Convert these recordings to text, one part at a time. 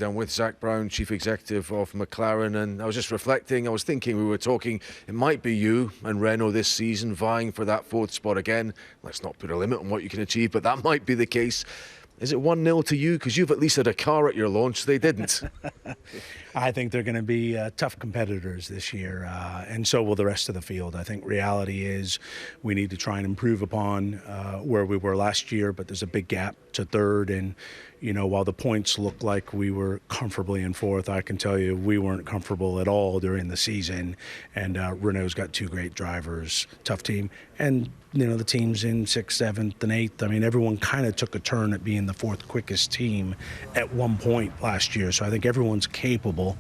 I'm with Zak Brown, Chief Executive of McLaren, and I was just reflecting, I was thinking we were talking, it might be you and Renault this season vying for that fourth spot again. Let's not put a limit on what you can achieve, but that might be the case. Is it 1-0 to you? Because you've at least had a car at your launch. They didn't. I think they're going to be tough competitors this year, and so will the rest of the field. I think reality is we need to try and improve upon where we were last year, but there's a big gap to third. And, you know, while the points look like we were comfortably in fourth, I can tell you we weren't comfortable at all during the season. And Renault's got two great drivers, tough team. And, you know, the teams in 6th, 7th, and 8th, I mean, everyone kind of took a turn at being the fourth quickest team at one point last year. So I think everyone's capable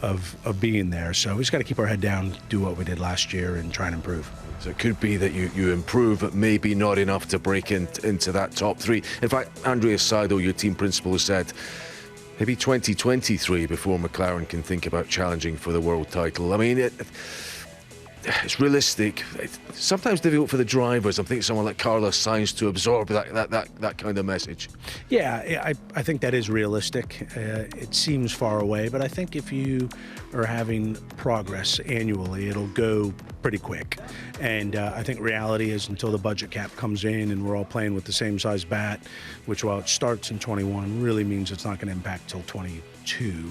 of being there. So we just got to keep our head down, do what we did last year, and try and improve. So it could be that you improve, but maybe not enough to break into that top three. In fact, Andrea Saido, your team principal, has said maybe 2023 before McLaren can think about challenging for the world title. I mean, it's realistic. It's sometimes difficult for the drivers. I'm thinking someone like Carlos Sainz to absorb that kind of message. Yeah, I think that is realistic. It seems far away, but I think if you are having progress annually, it'll go pretty quick. And I think reality is until the budget cap comes in and we're all playing with the same size bat, which while it starts in 21, really means it's not going to impact till 22.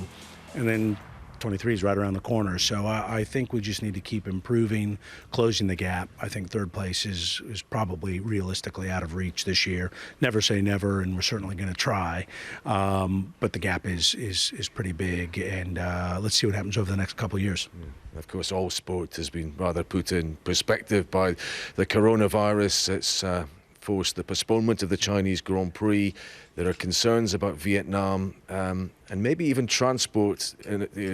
And then 23 is right around the corner. So I think we just need to keep improving, closing the gap. I think third place is probably realistically out of reach this year. Never say never, and we're certainly going to try. But the gap is pretty big, and let's see what happens over the next couple of years. Of course, all sport has been rather put in perspective by the coronavirus. It's forced the postponement of the Chinese Grand Prix. There are concerns about Vietnam and maybe even transport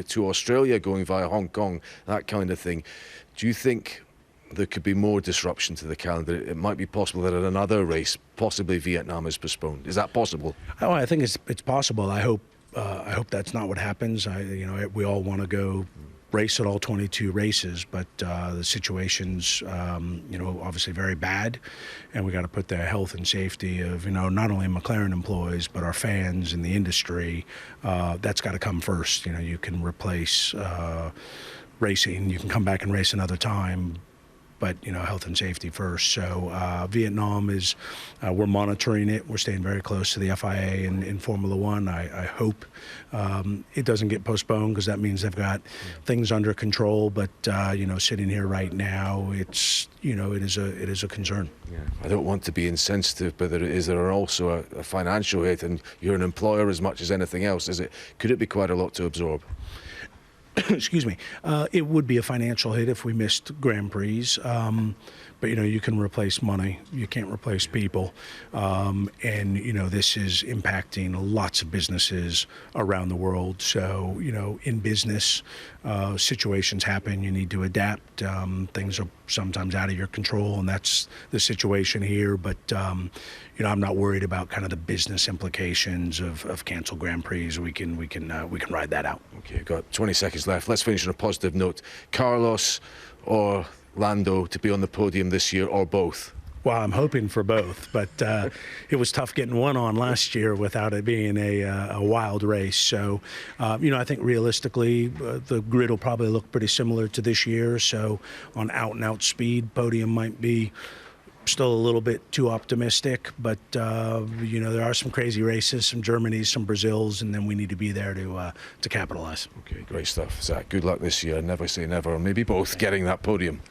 to Australia going via Hong Kong, that kind of thing. Do you think there could be more disruption to the calendar? It might be possible that at another race, possibly Vietnam is postponed. Is that possible? Oh, I think it's possible. I hope that's not what happens. We all want to go race at all 22 races, but the situation's obviously very bad, and we got to put the health and safety of not only McLaren employees but our fans and the industry. That's got to come first. You can replace racing, you can come back and race another time, but health and safety first. So Vietnam is, we're monitoring it. We're staying very close to the FIA in Formula One. I hope it doesn't get postponed, because that means they've got things under control. But sitting here right now, it is a concern. Yeah. I don't want to be insensitive, but there are also a financial hit, and you're an employer as much as anything else. Could it be quite a lot to absorb? Excuse me. It would be a financial hit if we missed Grand Prix. But, you can replace money. You can't replace people. And, this is impacting lots of businesses around the world. So, in business, situations happen. You need to adapt. Things are sometimes out of your control, and that's the situation here. But, I'm not worried about kind of the business implications of canceled Grand Prix. We can ride that out. Okay, got 20 seconds left. Let's finish on a positive note. Carlos or Lando to be on the podium this year, or both? Well, I'm hoping for both, but it was tough getting one on last year without it being a wild race. So, I think realistically, the grid will probably look pretty similar to this year. So on out-and-out speed, podium might be still a little bit too optimistic, but there are some crazy races, some Germanys, some Brazils, and then we need to be there to capitalize. Okay, great stuff, Zak. Good luck this year. Never say never. Maybe both getting that podium.